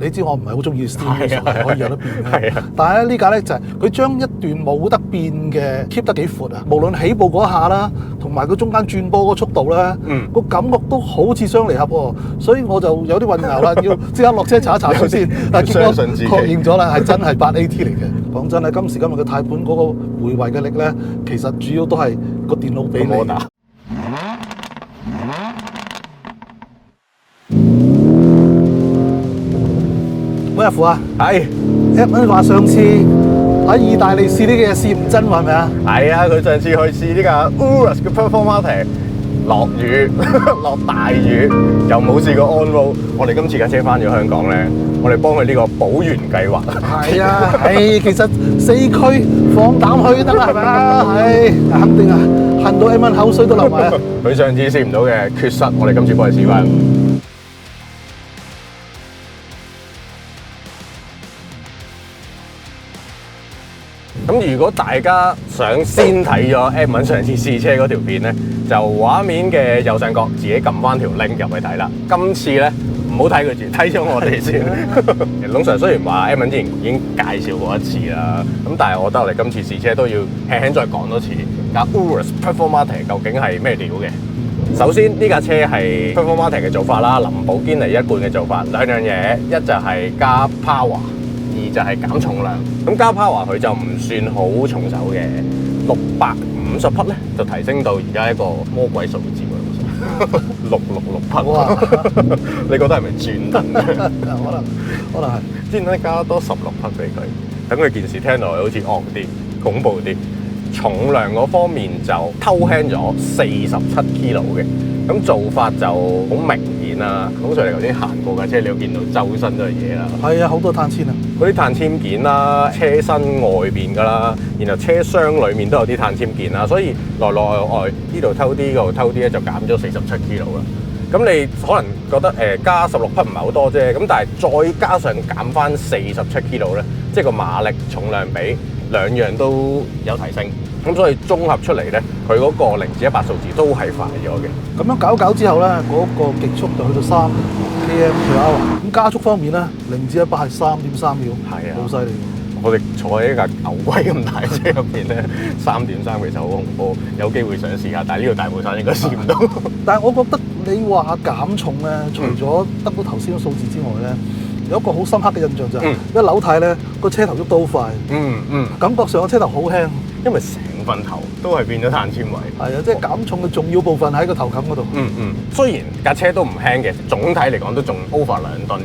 你知我唔係好中意 steering wheel 可以有得變嘅。係啊，但係咧呢架咧就係佢將一段冇得變嘅 keep 得幾闊啊！無論起步嗰下啦，同埋佢中間轉波嗰個速度咧，個感覺都好似雙離合喎，所以我就有啲混淆啦，要即刻落車查一查佢先。但係結果確認咗啦，係真係8AT嚟嘅。講真咧，今時今日嘅軚盤嗰個回位嘅力咧，其實主要都係個電腦俾你。喂，阿父啊，係 Edmund 話上次喺意大利試呢嘅嘢試唔真喎，係咪啊？係啊，佢上次去試呢架 Urus 嘅 Performante， 落雨落大雨，又冇試過 on road。我哋今次架車翻咗香港咧，我哋幫佢呢個保原計劃。係啊，其實4區放膽去得啦，係咪啊？肯定啊，恨到 Edmund 口水都流埋啊！佢上次試唔到嘅缺失，我哋今次幫佢試翻。咁如果大家想先睇咗 Edmund 上次試車嗰條片咧，就畫面嘅右上角自己撳翻條 link 入去睇啦。今次咧唔好睇佢住，睇咗我哋先。龍 Sir 雖然話 Edmund 之前已經介紹過一次啦，咁但係我覺得我哋今次試車都要輕輕再講多次架 Urus Performante 究竟係咩料嘅。首先呢架車係 Performante 嘅做法啦，林寶堅尼一貫嘅做法，兩樣嘢，一就係加 power。二就係減重量，咁加 power 佢就唔算好重手嘅，650匹咧就提升到而家一個魔鬼數字喎，666匹。哇！你覺得係咪專登？可能係專登加多16匹俾佢，等佢件事聽落去好似惡啲、恐怖啲。重量嗰方面就偷輕咗47 kg 嘅，咁做法就好明顯啦。通常你頭先行過架車，你都見到周身都係嘢啦。係啊，好多碳纖啊！嗰啲碳纖件啦，車身外邊㗎啦，然後車廂裡面都有啲碳纖件啦，所以內外呢度偷啲，嗰度偷啲咧，就減咗47 kg 啦。咁你可能覺得加16匹唔係好多啫，咁但係再加上減翻47 kg咧，即係個馬力重量比兩樣都有提升，咁所以綜合出嚟咧，佢嗰個0至100數字都係快咗嘅。咁樣搞之後咧，嗰個極速就去到3 km/h。咁加速方面咧，0至100係3.3秒，係啊，好犀利。我哋坐喺一架牛龜咁大車入邊咧，3.3其實好恐怖，有機會想試下，但係呢度大帽山應該試唔到。但係我覺得你話減重咧，除咗得到頭先嘅數字之外咧，有一個好深刻嘅印象就係一扭軚咧，個車頭喐得好快，感覺上個車頭好輕，因為成份頭都係變咗碳纖維。係啊，即係減重嘅重要部分喺個頭冚嗰度。雖然架車都唔輕嘅，總體嚟講都仲 over 2噸嘅，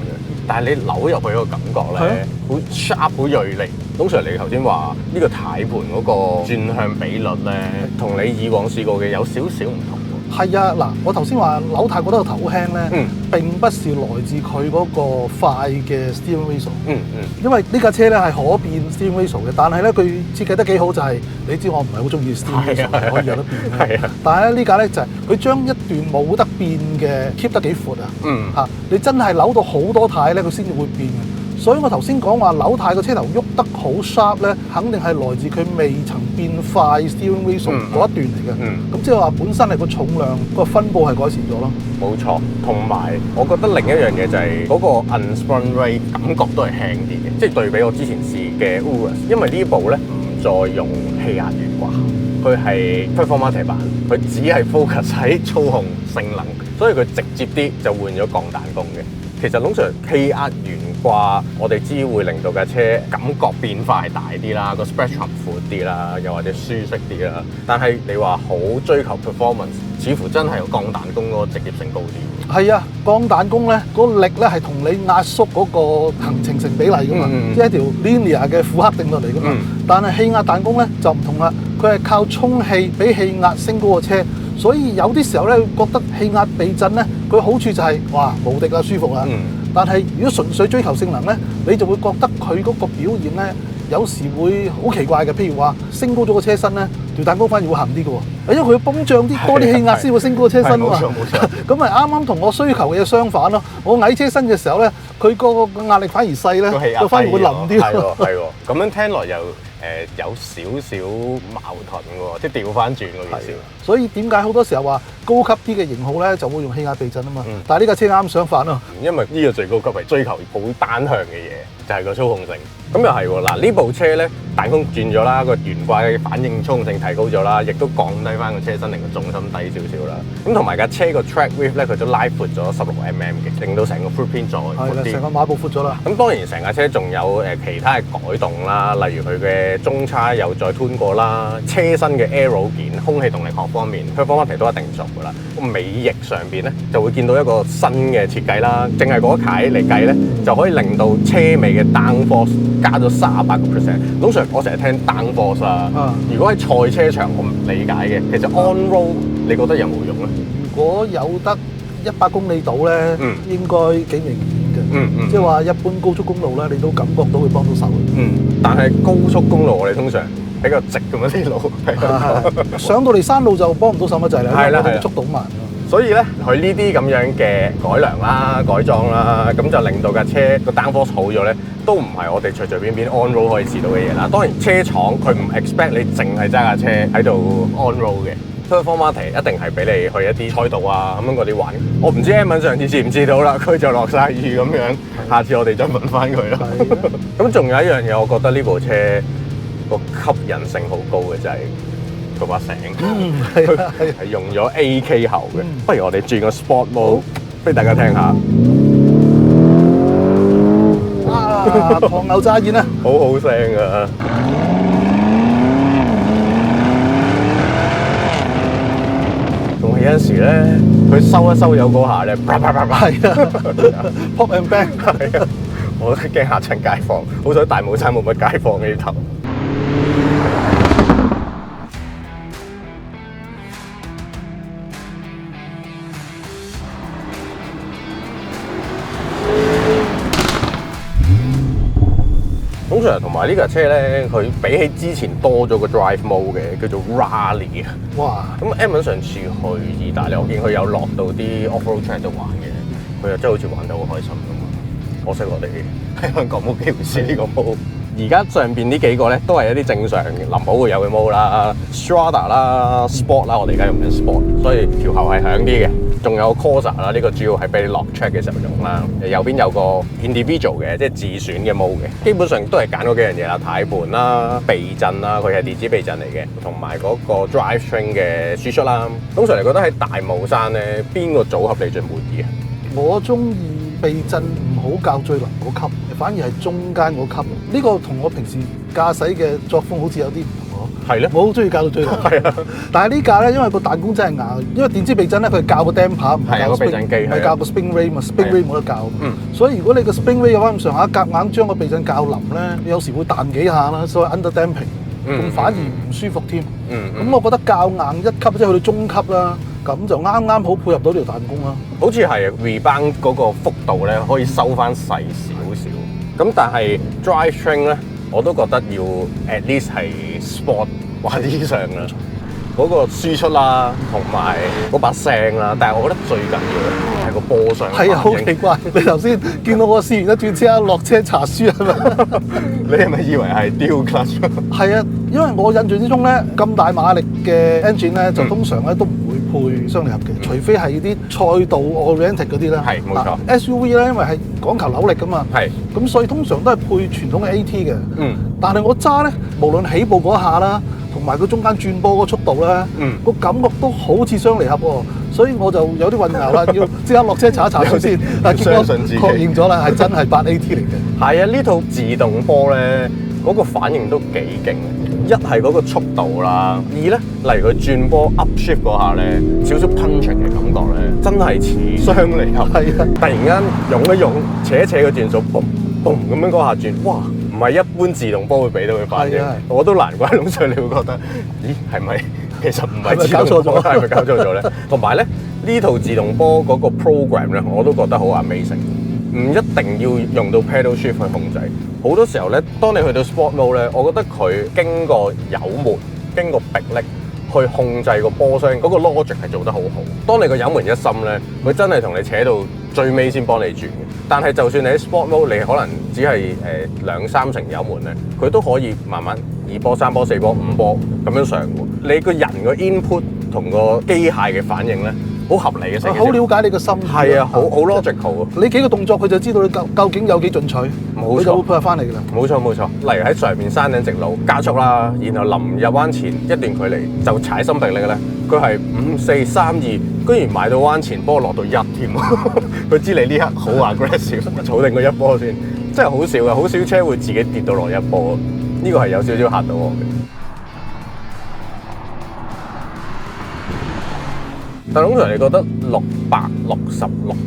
但係你扭入去個感覺咧，好 sharp 好鋭利。通常你頭先話呢個軚盤嗰個轉向比率咧，同你以往試過嘅有少少唔同。係啊，嗱，我頭先話扭軚覺得個頭輕咧，並不是來自佢嗰個快嘅 steering ratio。因為呢架車咧係可變 steering ratio 嘅，但係咧佢設計得幾好就係，你知我唔係好中意 steering ratio 可以有得變嘅。但係咧呢架咧就係佢將一段冇得變嘅 keep 得幾闊啊。嚇，你真係扭到好多軚咧，佢先至會變嘅。所以我頭先講話扭軚個車頭喐得好 sharp 咧，肯定係來自佢未曾變快 steering ratio 嗰一段嚟嘅。咁即係話本身係個重量個分佈係改善咗咯。冇錯，同埋我覺得另一樣嘢就係嗰個 unspun rate 感覺都係輕啲嘅，即係對比我之前試嘅 Urus， 因為呢部咧唔再用氣壓懸掛，佢係 Performante 版，佢只係 focus 喺操控性能，所以佢直接啲就換咗鋼彈弓嘅。其實龍 Sir 氣壓懸掛，我哋知會令到架車感覺變化係大啲啦，個 spectrum 闊啲啦，又或者舒適啲啦。但係你話好追求 performance， 似乎真係鋼彈弓嗰個直接性高啲。係啊，鋼彈弓咧嗰個力咧係同你壓縮嗰個行程成比例噶嘛，即係一條 linear 嘅負荷定落嚟噶嘛。但係氣壓彈弓咧就唔同啦，佢係靠充氣俾氣壓升高個車。所以有啲時候咧，覺得氣壓避震咧，佢好處就係哇無敵啦，舒服啦。但係如果純粹追求性能咧，你就會覺得佢嗰個表現咧，有時會好奇怪嘅。譬如話升高咗個車身咧，條彈弓反而會行啲嘅喎，因為佢要泵脹啲多啲氣壓先會升高個車身啊嘛。冇錯。咁咪啱啱同我需求嘅嘢相反咯。我矮車身嘅時候咧，佢個壓力反而細咧，就反而會冧啲。係喎。咁樣聽落又有少少矛盾喎，即係調翻轉嗰件事。所以點解好多時候話高級啲嘅型號咧就會用氣壓避震啊嘛？但係呢架車啱相反啊，因為呢個最高級係追求好單向嘅嘢，就係個操控性。咁又係喎，嗱呢部車咧彈弓轉咗啦，個懸掛嘅反應操控性提高咗啦，亦都降低翻個車身令個重心低少少啦。咁同埋架車個 track width 咧，佢都拉闊咗16mm嘅，令到成個 footprint 再闊啲。成個馬步闊咗啦。咁當然成架車仲有其他嘅改動啦，例如佢嘅中叉又再 tune 過啦，車身嘅 aero 件、空氣動力學方面 performance 都一定做㗎啦。個尾翼上邊咧就會見到一個新嘅設計啦，淨係嗰一楷嚟計咧就可以令到車尾嘅 downforce 加咗38%。通常我成日聽 downforce 啦，如果喺賽車場我唔理解嘅，其實 on road 你覺得有冇用咧？如果有得100公里度咧，應該幾明顯嘅。即係話一般高速公路咧，你都感覺到會幫到手。但係高速公路我哋通常比較直咁樣啲路，上到嚟山路就幫唔到手乜滯啦，因為我哋速度慢。所以咧，佢呢啲咁樣嘅改良啦、改裝啦，咁就令到架車個 downforce 好咗咧，都唔係我哋隨隨便便 on road 可以試到嘅嘢啦。當然車廠佢唔 expect 你淨係揸架車喺度 on road 嘅。Performance 一定係俾你去一啲賽道啊咁樣嗰啲玩。我唔知 Edmond 上次知唔知道啦，佢就落晒雨咁樣。下次我哋再問翻佢啦。咁仲有一樣嘢，我覺得呢部車個吸引性好高嘅就係佢把聲，係用咗 AK 喉嘅。不如我哋轉個 Sport Mode 俾大家聽下。唐牛乍現啊！好好聲啊！同有陣時咧，佢收一收油嗰下咧，啪啪啪啪，係啊 ，pop and bang， 係啊，我都驚嚇親街坊。好彩大帽山冇乜街坊呢頭。通常同埋呢架車咧，佢比起之前多咗個 drive mode 嘅，叫做 Rally 啊。哇！咁 Edmond 上次去意大利，我見佢有落到啲 off-road track 度玩嘅，佢又真係好似玩得好開心咁啊！可惜我哋喺香港冇機會試呢個 mode。而家上邊呢幾個咧，都係一啲正常林寶會有嘅 mode 啦 ，Strada 啦 ，Sport 啦，我哋而家用緊 Sport， 所以條喉係響啲嘅。仲有 Corsa 啦，呢個主要係俾你落 track 嘅時候用啦。右邊有個 individual 嘅，即係自選嘅 mode 嘅。基本上都係揀嗰幾樣嘢啦，軚盤啦、避震啦，佢係電子避震嚟嘅，同埋嗰個 drive train 嘅輸出啦。通常你覺得喺大霧山咧，邊個組合你最滿意啊？我中意避震唔好較最能嗰級，反而係中間嗰級。呢個同我平時駕駛嘅作風好似有啲唔同。係咧，我好中意教到最難。係啊，但係呢架咧，因為個彈弓真係硬，因為電子避震咧，佢係教個 damper， 唔係教個避震機，係教個 spring rate 嘛，spring rate 冇得教。所以如果你個 spring rate 有翻咁上下，夾硬將個避震較腍咧，有時會彈幾下啦，所謂 under damping，咁反而唔舒服添。咁我覺得較硬一級，即係去到中級啦，咁就啱啱好配合到條彈弓啦。好似係 rebound 嗰個幅度咧，可以收翻細少少。咁但係 drive train 咧，我都覺得要 at least 係 sport 或者以上啦，嗰個輸出啦，同埋嗰把聲啦。但係我覺得最緊要嘅係個波箱。係啊，好奇怪！你頭先見到我試完一轉車落車查書係咪？你係咪以為係 dual clutch？係啊，因為我印象之中咧，咁大馬力嘅 engine 咧，就通常咧都唔會配雙離合嘅，除非係啲賽道 oriented 嗰啲啦。係冇錯。SUV 咧，因為係講求扭力㗎嘛。係。咁所以通常都係配傳統嘅 AT 嘅。但係我揸咧，無論起步嗰下啦，同埋佢中間轉波嗰速度咧，個感覺都好似雙離合喎，所以我就有啲混淆啦，要即刻落車查一查佢先。但係結果確認咗啦，係真係8AT 嚟嘅。係啊，呢套自動波咧，嗰個反應都幾勁。一係嗰個速度啦，二咧，例如佢轉波 upshift 嗰下咧，少少 punching 嘅感覺咧，真係似雙離合。係啊，突然間用一用，扯一扯個轉數，嘣嘣咁樣嗰下轉，哇！唔係一般自動波會俾到佢反應，我都難怪龍 Sir 你會覺得，咦係咪其實唔係自動波，係咪搞錯咗咧？同埋咧呢套自動波嗰個 program 咧，我都覺得好 amazing， 唔一定要用到 pedal shift 去控制。好多時候咧，當你去到 sport mode 咧，我覺得佢經過油門、經過迫力去控制個波箱，嗰個 logic 係做得好好。當你個油門一深咧，佢真係同你扯到最尾先幫你轉嘅。但係就算你喺 Sport Mode，你可能只係2-3成油門咧，佢都可以慢慢2波、3波、4波、5波咁樣上喎。你個人個 input 同個機械嘅反應咧，好合理嘅成件事。好了解你個心意。係啊，好 logical 啊！你幾個動作佢就知道你究竟有幾進取，佢就會配合翻嚟㗎啦。冇錯。例如喺上面山頂直路加速啦，然後臨入彎前一段距離就踩心迫力嘅咧，佢係5、4、3、2，居然埋到彎前波落到1添，佢知你呢刻好 aggressive， 儲定個1波先，真係好少嘅，好少車會自己跌到落1波，呢個係有少少嚇到我嘅。但通常你覺得666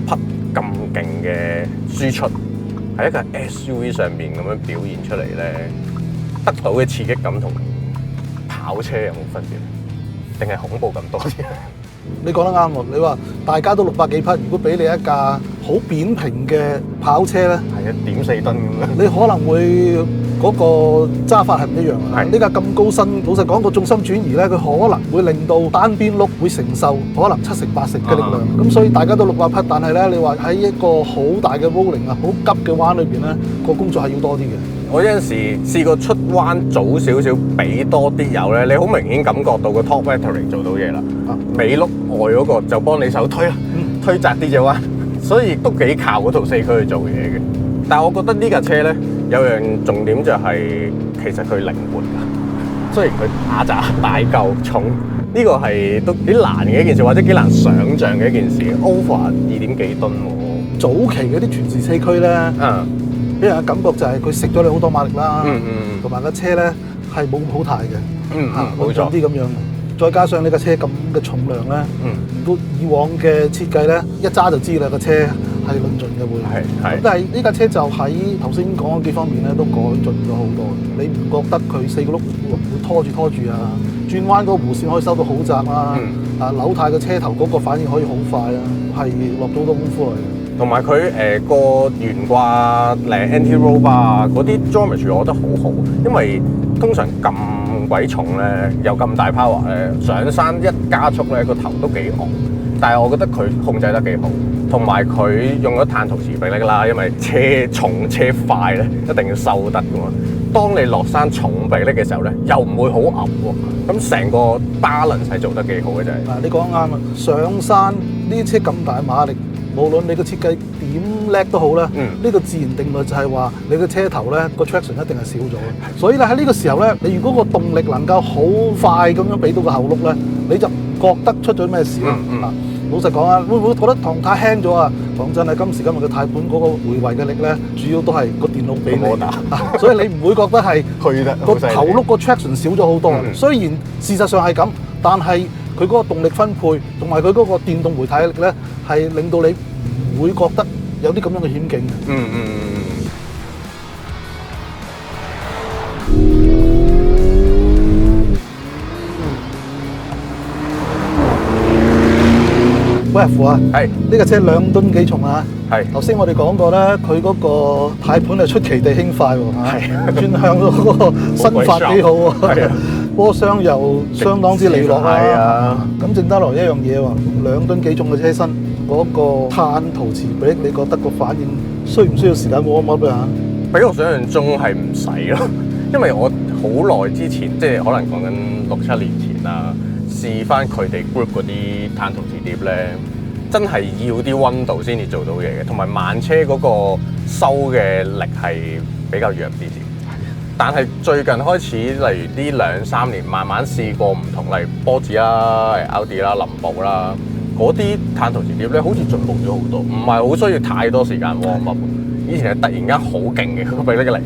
匹咁勁嘅輸出，喺一架 SUV 上面咁樣表現出嚟咧，得到嘅刺激感同跑車有冇分別？定係恐怖咁多啲？你講得啱喎，你話大家都600幾匹，如果俾你一架好扁平嘅跑車咧，係1.4噸咁樣，你可能會嗰個揸法係唔一樣啊！呢架咁高身，老實講個重心轉移咧，佢可能會令到單邊轆會承受可能7成8成嘅力量。咁所以大家都600匹，但係咧，你話喺一個好大嘅 rolling 啊，好急嘅彎裏邊咧，個工作係要多啲嘅。我有陣時試過出彎早少少，俾多啲油咧，你好明顯感覺到個 top vectoring 做到嘢啦。尾轆外嗰個就幫你手推啦，推窄啲隻彎，所以都幾靠嗰套4驅去做嘢嘅。但係我覺得呢架車咧有樣重點就係其實佢靈活㗎，雖然佢打雜大嚿重，呢個係都幾難嘅一件事，或者幾難想像嘅一件事。Over 2點幾噸喎，早期嗰啲全時4驅咧，俾人嘅感覺就係佢食咗你好多馬力啦，同埋架車咧係冇咁好態嘅，冇錯啲咁樣。再加上你架車咁嘅重量咧，如果以往嘅設計咧，一揸就知啦，個車係論盡嘅會。咁但係呢架車就喺頭先講嗰幾方面咧，都改進咗好多。你唔覺得佢4個轆會拖住啊？轉彎嗰個弧線可以收到好窄啦，扭軚嘅車頭嗰個反應可以好快啦，係落咗好多功夫嚟嘅。同埋佢個懸掛anti-roll bar 嗰啲 geometry 我覺得好好，因為通常咁鬼重咧，又咁大 power 咧，上山一加速咧個頭都幾昂，但係我覺得佢控制得幾好，同埋佢用咗碳陶瓷迫力啦，因為車重車快咧一定要收得㗎嘛。當你落山重迫力嘅時候咧，又唔會好噏喎，咁成個 balance 係做得幾好嘅真係。你講啱啊！上山呢啲車咁大馬力，無論你個設計點叻都好啦，呢個自然定律就係話你個車頭咧個 traction 一定係少咗。所以咧喺呢個時候咧，你如果個動力能夠好快咁樣俾到個後轆咧，你就唔覺得出咗咩事啦。老實講啊，會唔會覺得唐太輕咗啊？講真啊，今時今日嘅軚盤嗰個回圍嘅力咧，主要都係個電腦俾你，所以你唔會覺得係個頭轆個 traction 少咗好多。雖然事實上係咁，但係佢嗰個動力分配同埋佢嗰個電動回軚力咧，係令到你唔會覺得有啲咁樣嘅險境。喂，阿父啊，呢架車2噸幾重啊？頭先我哋講過咧，佢嗰個軚盤係出奇地輕快喎，轉向嗰個身法幾好喎，波箱又相當之利落啦。咁剩得落一樣嘢喎，2噸幾重嘅車身，嗰個碳陶瓷迫力，你覺得個反應需唔需要時間 warm up 啊？比我想象中係唔使咯，因為我好耐之前，即係可能講緊6-7年前啦。試翻佢哋 group 嗰啲碳陶瓷碟咧，真係要啲溫度先至做到嘢嘅，同埋慢車嗰個收嘅力係比較弱啲啲。但係最近開始，例如呢2-3年，慢慢試過唔同，例如波子啦、奧迪啦、林寶啦，嗰啲碳陶瓷碟咧，好似進步咗好多，唔係好需要太多時間 warm up。以前係突然間好勁嘅個迫力嘅力，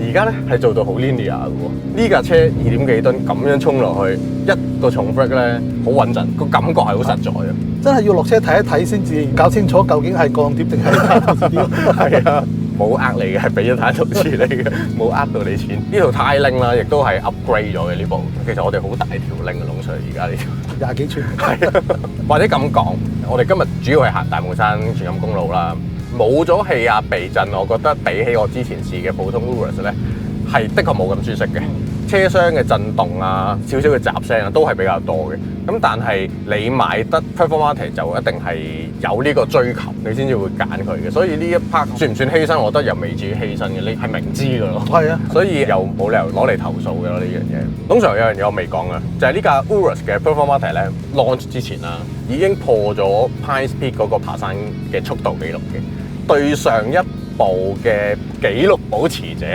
而家咧係做到好 linear 嘅喎。呢架車2點幾噸咁樣衝落去，一個重 brake 咧好穩陣，個感覺係好實在嘅。真係要落車睇一睇先至搞清楚究竟係鋼碟定係碳陶瓷碟。係啊，冇呃你嘅，係俾咗碳陶瓷你嘅，冇呃到你錢。呢套太拎啦，亦都係 upgrade 咗嘅呢部。其實我哋好大條拎嘅龍 Sir，而家呢條20幾寸。係啊，或者咁講，我哋今日主要係行大帽山全錦公路啦。冇咗氣壓避震，我覺得比起我之前試嘅普通 Urus 咧，係的確冇咁舒適嘅。車廂嘅震動啊，少少嘅雜聲啊，都係比較多嘅。咁但係你買得 Performante 就一定係有呢個追求，你先至會揀佢嘅。所以呢一 part 算唔算犧牲？我覺得又未至於犧牲嘅，你係明知㗎咯。係啊，所以又冇理由攞嚟投訴嘅咯呢樣嘢。通常有樣嘢我未講啊，就係呢架 Urus 嘅 Performante 咧 launch 之前啦，已經破咗 Pine Peak 嗰個爬山嘅速度紀錄嘅。對上一部嘅紀錄保持者，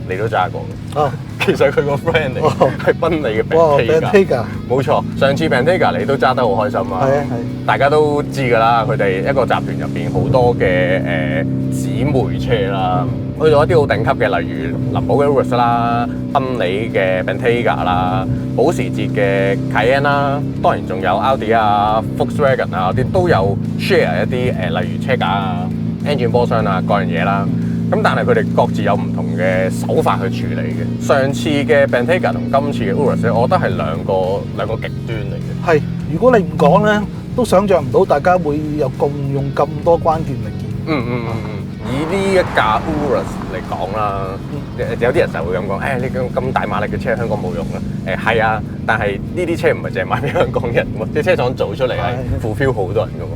你都揸過嘅。哦，其實佢個 friend 嚟，係賓利嘅 Bentayga。冇錯，上次 Bentayga 你都揸得好開心啊！係啊，大家都知㗎啦，佢哋一個集團入邊好多嘅姊妹車啦，去到一啲好頂級嘅，例如林寶嘅 Urus 啦、賓利嘅 Bentayga 啦、保時捷嘅 Cayenne 啦，當然仲有 Audi 啊、Volkswagen 啊嗰啲都有 share 一啲例如車架啊、engine 波箱啊各樣嘢啦。咁但係佢哋各自有唔同嘅手法去處理嘅。上次嘅 Bentayga 同今次嘅 Urus， 我覺得係兩個極端嚟嘅。係，如果你唔講咧，都想像唔到大家會有共用咁多關鍵零件。以呢一架 Urus 嚟講啦，有啲人就會咁講，呢咁大馬力嘅車香港冇用啦。係啊，但係呢啲車唔係淨係賣俾香港人喎，即係車廠做出嚟係 fulfill 好多人㗎喎。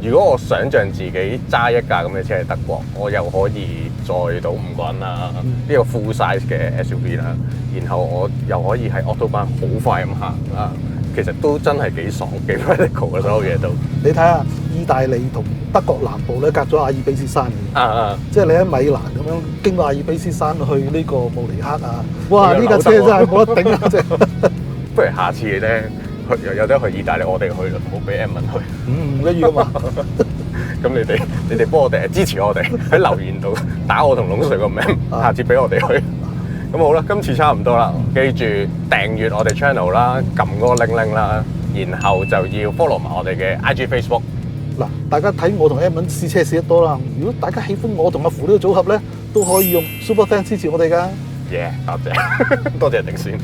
如果我想像自己揸一架咁嘅車喺德國，我又可以載到5個人啦，呢個 full size 嘅 SUV 啦，然後我又可以喺 Autobahn 好快咁行啦，其實都真係幾爽幾 practical 嘅所有嘢都。你睇下意大利同德國南部咧，隔咗阿爾卑斯山嘅，即係你喺米蘭咁樣經過阿爾卑斯山去呢個慕尼黑啊，哇！呢架車真係冇得頂啊！真係。不如下次咧。有得去意大利，我哋去啦，唔好俾 Edmond 去。唔一樣嘛。咁你哋幫我哋支持我哋喺留言度打我同龍 Sir 個名，下次俾我哋去。咁好啦，今次差唔多啦，記住訂閱我哋 channel 啦，撳嗰個鈴鈴啦，然後就要 follow 埋我哋嘅 IG Facebook。嗱，大家睇我同 Edmond 試車試得多啦，如果大家喜歡我同阿符呢個組合咧，都可以用 Super Thanks 支持我哋㗎。多謝，多謝迪先。